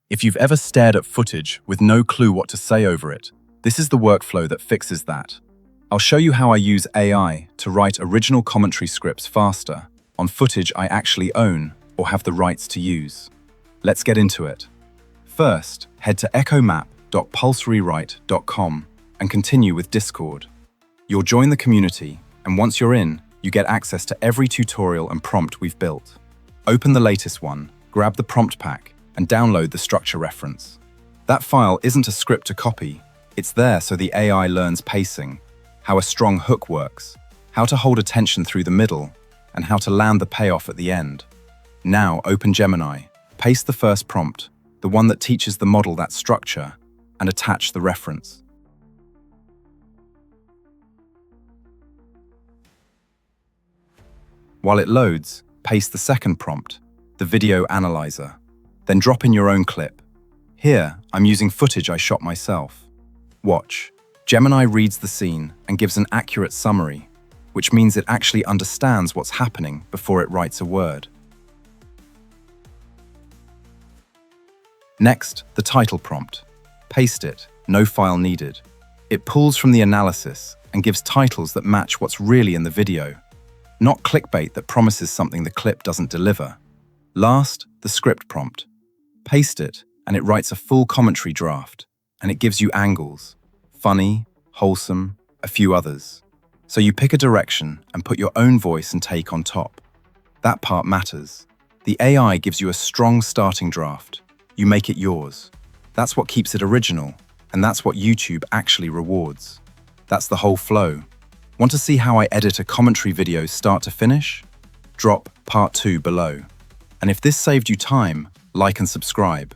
If you've ever stared at footage with no clue what to say over it, this is the workflow that fixes that. I'll show you how I use AI to write original commentary scripts faster on footage I actually own or have the rights to use. Let's get into it. First, head to echomap.pulserewrite.com and continue with Discord. You'll join the community, and once you're in, you get access to every tutorial and prompt we've built. Open the latest one, grab the prompt pack, and download the structure reference. That file isn't a script to copy, it's there so the AI learns pacing, how a strong hook works, how to hold attention through the middle, and how to land the payoff at the end. Now open Gemini, paste the first prompt, the one that teaches the model that structure, and attach the reference. While it loads, paste the second prompt, the video analyzer. Then drop in your own clip. Here, I'm using footage I shot myself. Watch. Gemini reads the scene and gives an accurate summary, which means it actually understands what's happening before it writes a word. Next, the title prompt. Paste it, no file needed. It pulls from the analysis and gives titles that match what's really in the video, not clickbait that promises something the clip doesn't deliver. Last, the script prompt. Paste it, and it writes a full commentary draft, and it gives you angles. Funny, wholesome, a few others. So you pick a direction and put your own voice and take on top. That part matters. The AI gives you a strong starting draft. You make it yours. That's what keeps it original, and that's what YouTube actually rewards. That's the whole flow. Want to see how I edit a commentary video start to finish? Drop part 2 below. And if this saved you time, like and subscribe.